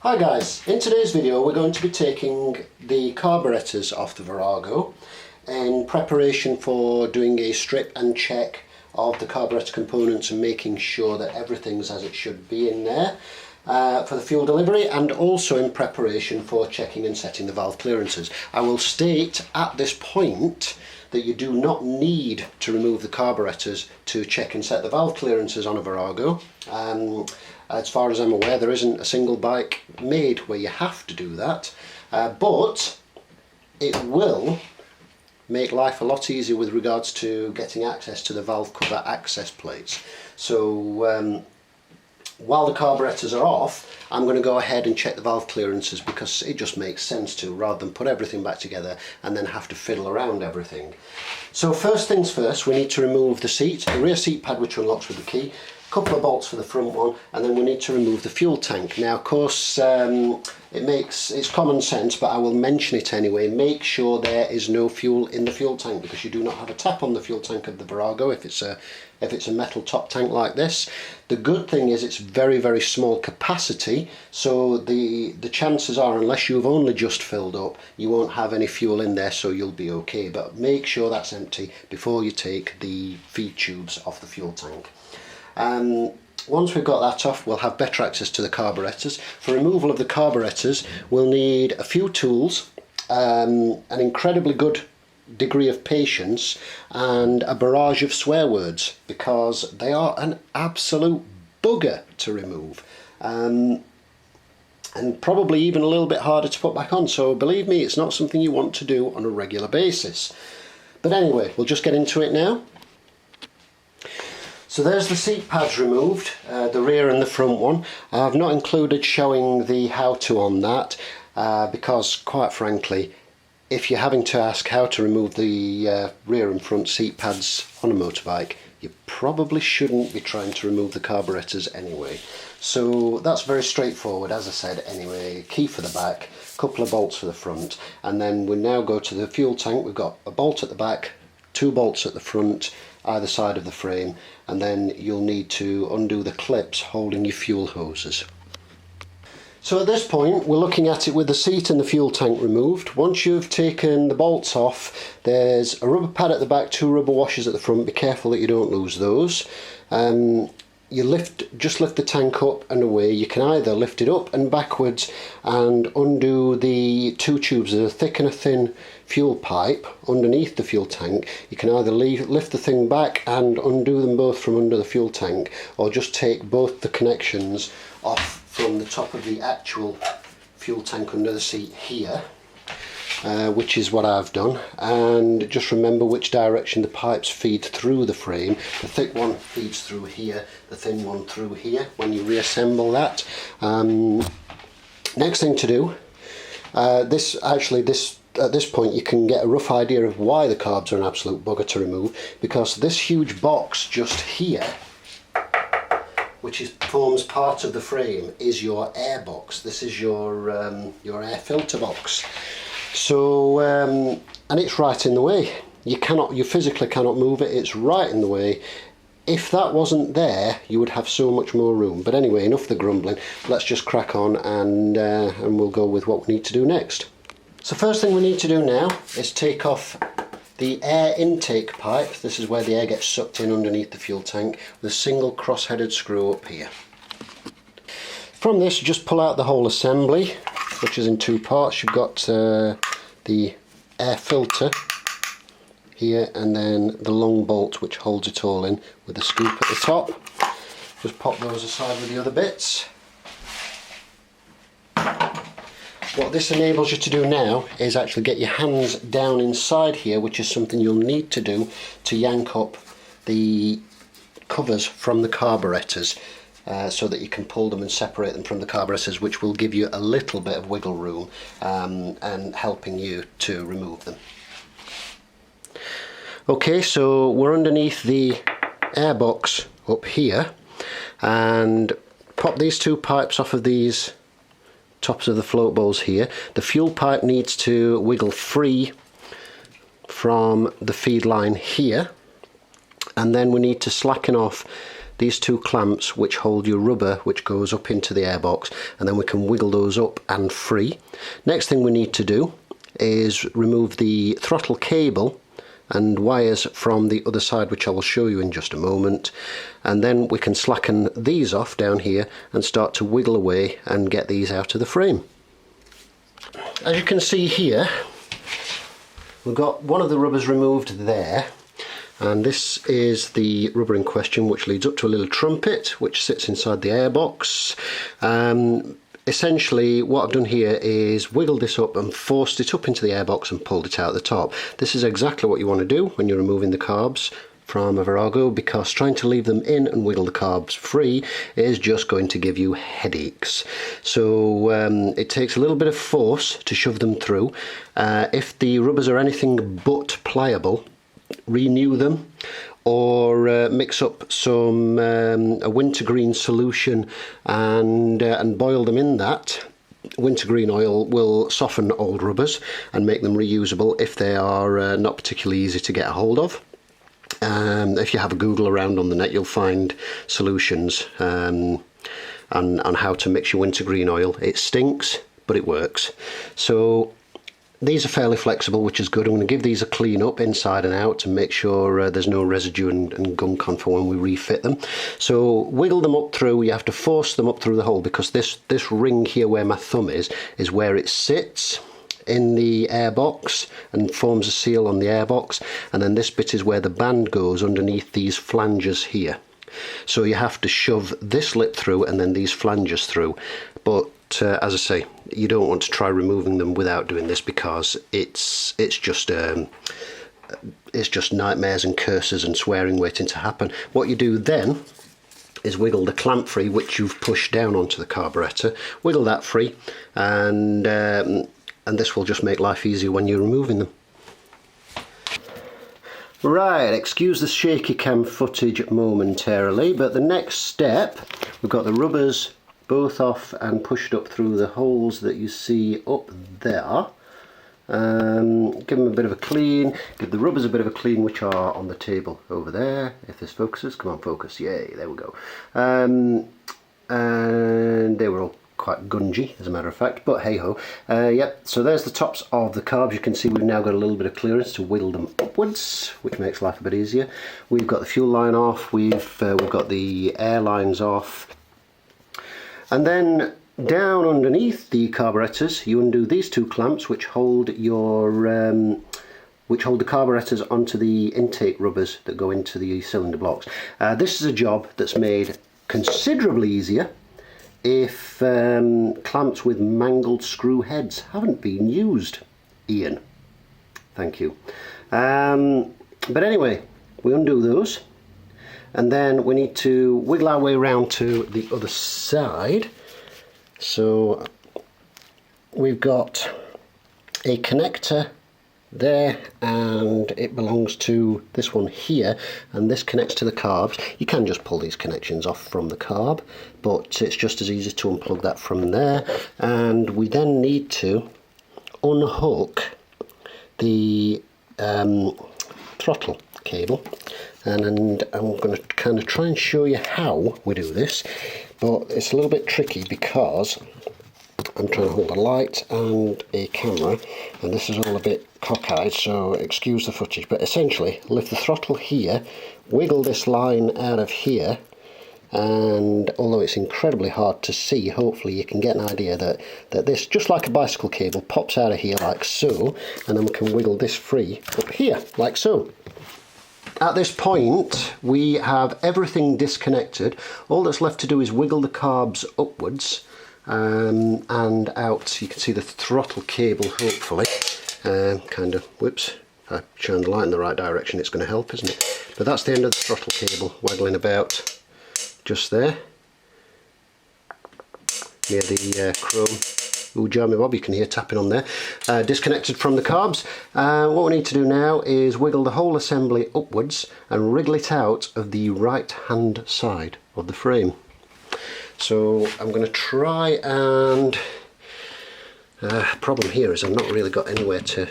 Hi guys, in today's video we're going to be taking the carburettors off the VIrago in preparation for doing a strip and check of the carburetor components and making sure that everything's as it should be in there for the fuel delivery, and also in preparation for checking and setting the valve clearances. I will state at this point that you do not need to remove the carburettors to check and set the valve clearances on a VIrago. As far as I'm aware, there isn't a single bike made where you have to do that, but it will make life a lot easier with regards to getting access to the valve cover access plates. So while the carburettors are off, I'm going to go ahead and check the valve clearances, because it just makes sense to, rather than put everything back together and then have to fiddle around everything. So first things first, we need to remove the seat, the rear seat pad which unlocks with the key, a couple of bolts for the front one, and then we need to remove the fuel tank. Now of course it's common sense, but I will mention it anyway. Make sure there is no fuel in the fuel tank, because you do not have a tap on the fuel tank of the VIrago if it's a metal top tank like this. The good thing is it's very, very small capacity, so the chances are, unless you've only just filled up, you won't have any fuel in there, so you'll be okay. But make sure that's empty before you take the feed tubes off the fuel tank. Once we've got that off, we'll have better access to the carburettors. For removal of the carburettors, we'll need a few tools, an incredibly good degree of patience, and a barrage of swear words, because they are an absolute bugger to remove, and probably even a little bit harder to put back on. So believe me, it's not something you want to do on a regular basis. But anyway, we'll just get into it now. So there's the seat pads removed, the rear and the front one. I've not included showing the how-to on that, because quite frankly, if you're having to ask how to remove the rear and front seat pads on a motorbike, you probably shouldn't be trying to remove the carburettors anyway. So that's very straightforward, as I said anyway. Key for the back, a couple of bolts for the front, and then we now go to the fuel tank. We've got a bolt at the back, 2 bolts at the front, either side of the frame, and then you'll need to undo the clips holding your fuel hoses. So at this point we're looking at it with the seat and the fuel tank removed. Once you've taken the bolts off, there's a rubber pad at the back, 2 rubber washers at the front. Be careful that you don't lose those. You just lift the tank up and away. You can either lift it up and backwards and undo the 2 tubes. There's a thick and a thin fuel pipe underneath the fuel tank. You can either lift the thing back and undo them both from under the fuel tank, or just take both the connections off from the top of the actual fuel tank under the seat here, which is what I've done. And just remember which direction the pipes feed through the frame. The thick one feeds through here, the thin one through here when you reassemble that. Next thing to do, at this point you can get a rough idea of why the carbs are an absolute bugger to remove, because this huge box just here, which forms part of the frame, is your air box. This is your air filter box. So and it's right in the way. You physically cannot move it. It's right in the way. If that wasn't there, you would have so much more room. But anyway, enough of the grumbling. Let's just crack on, and we'll go with what we need to do next. So first thing we need to do now is take off the air intake pipe. This is where the air gets sucked in underneath the fuel tank, with a single cross-headed screw up here. From this, you just pull out the whole assembly, which is in 2 parts. You've got the air filter here, and then the long bolt which holds it all in with a scoop at the top. Just pop those aside with the other bits. What this enables you to do now is actually get your hands down inside here, which is something you'll need to do to yank up the covers from the carburettors, so that you can pull them and separate them from the carburettors, which will give you a little bit of wiggle room and helping you to remove them. Okay, so we're underneath the airbox up here, and pop these 2 pipes off of these tops of the float bowls here. The fuel pipe needs to wiggle free from the feed line here, and then we need to slacken off these two clamps which hold your rubber which goes up into the airbox, and then we can wiggle those up and free. Next thing we need to do is remove the throttle cable and wires from the other side, which I will show you in just a moment, and then we can slacken these off down here and start to wiggle away and get these out of the frame. As you can see here, we've got one of the rubbers removed there, and this is the rubber in question, which leads up to a little trumpet which sits inside the airbox. Essentially what I've done here is wiggled this up and forced it up into the airbox and pulled it out the top. This is exactly what you want to do when you're removing the carbs from a Virago, because trying to leave them in and wiggle the carbs free is just going to give you headaches. So it takes a little bit of force to shove them through. If the rubbers are anything but pliable, renew them, or mix up some a wintergreen solution and boil them in that. Wintergreen oil will soften old rubbers and make them reusable if they are not particularly easy to get a hold of. If you have a Google around on the net, you'll find solutions on how to mix your wintergreen oil. It stinks, but it works. So these are fairly flexible, which is good. I'm going to give these a clean up inside and out and make sure there's no residue and gunk on for when we refit them. So wiggle them up through. You have to force them up through the hole, because this ring here where my thumb is where it sits in the airbox and forms a seal on the airbox, and then this bit is where the band goes underneath these flanges here. So you have to shove this lip through and then these flanges through, but as I say, you don't want to try removing them without doing this, because it's just nightmares and curses and swearing waiting to happen. What you do then is wiggle the clamp free, which you've pushed down onto the carburettor. Wiggle that free, and this will just make life easier when you're removing them. Right, excuse the shaky cam footage momentarily, but the next step, we've got the rubbers both off and pushed up through the holes that you see up there. Give them a bit of a clean, give the rubbers a bit of a clean, which are on the table over there. If this focuses, come on focus, yay, there we go. And they were all quite gungy, as a matter of fact, but hey ho. Yep, so there's the tops of the carbs. You can see we've now got a little bit of clearance to wiggle them upwards, which makes life a bit easier. We've got the fuel line off, we've got the air lines off, and then down underneath the carburettors you undo these two clamps which hold your the carburettors onto the intake rubbers that go into the cylinder blocks. This is a job that's made considerably easier if clamps with mangled screw heads haven't been used. Ian, thank you. But anyway, we undo those, and then we need to wiggle our way around to the other side. So we've got a connector there, and it belongs to this one here, and this connects to the carbs. You can just pull these connections off from the carb, but it's just as easy to unplug that from there. And we then need to unhook the throttle cable, and I'm going to kind of try and show you how we do this, but it's a little bit tricky because I'm trying to hold a light and a camera, and this is all a bit cockeyed, so excuse the footage. But essentially, lift the throttle here, wiggle this line out of here, and although it's incredibly hard to see, hopefully you can get an idea that this, just like a bicycle cable, pops out of here like so, and then we can wiggle this free up here like so. At this point we have everything disconnected. All that's left to do is wiggle the carbs upwards and out. You can see the throttle cable, hopefully. Kind of, whoops, if I shine the light in the right direction it's going to help, isn't it? But that's the end of the throttle cable, waggling about just there near the chrome. Ooh, Jeremy Bob, you can hear tapping on there. Disconnected from the carbs. What we need to do now is wiggle the whole assembly upwards and wriggle it out of the right hand side of the frame. So I'm going to try and... problem here is I've not really got anywhere to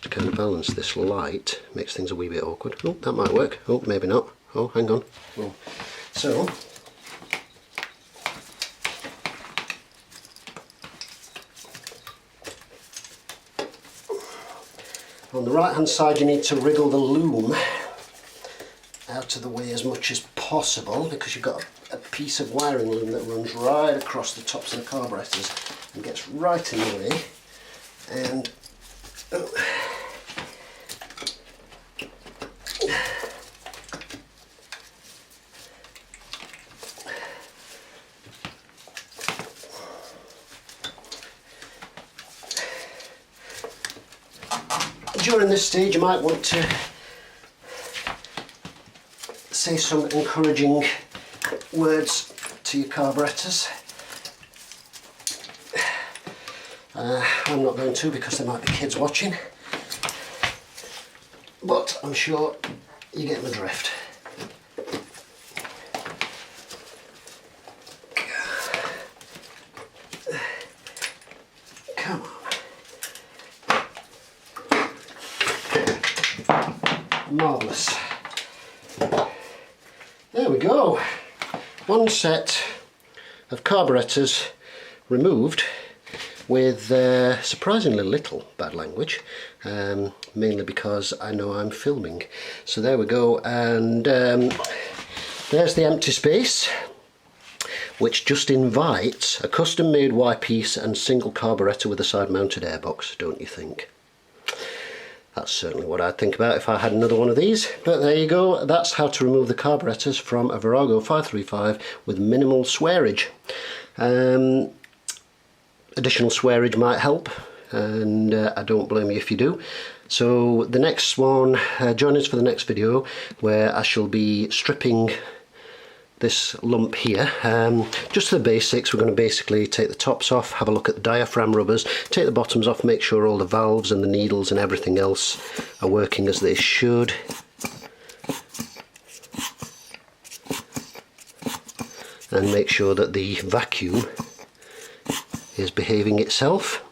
kind of balance this light. Makes things a wee bit awkward. Oh, that might work. Oh, maybe not. Oh, hang on. Oh. So on the right hand side you need to wriggle the loom out of the way as much as possible, because you've got a piece of wiring loom that runs right across the tops of the carburettors and gets right in the way. And during this stage you might want to say some encouraging words to your carburettors. I'm not going to, because there might be kids watching, but I'm sure you get the drift. Come on. Marvellous. There we go. One set of carburettors removed with surprisingly little bad language, mainly because I know I'm filming. So there we go, and there's the empty space, which just invites a custom made Y-piece and single carburettor with a side mounted airbox, don't you think? That's certainly what I'd think about if I had another one of these. But there you go, that's how to remove the carburettors from a VIrago 535 with minimal swearage. Additional swearage might help, and I don't blame you if you do. So the next one, join us for the next video where I shall be stripping this lump here. Just the basics. We're going to basically take the tops off, have a look at the diaphragm rubbers, take the bottoms off, make sure all the valves and the needles and everything else are working as they should. And make sure that the vacuum is behaving itself.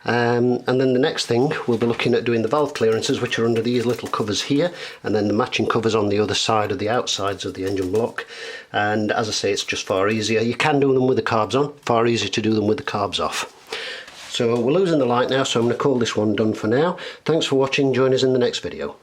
And then the next thing, we'll be looking at doing the valve clearances, which are under these little covers here, and then the matching covers on the other side of the outsides of the engine block. And as I say, it's just far easier. You can do them with the carbs on, far easier to do them with the carbs off. So we're losing the light now, so I'm going to call this one done for now. Thanks for watching, join us in the next video.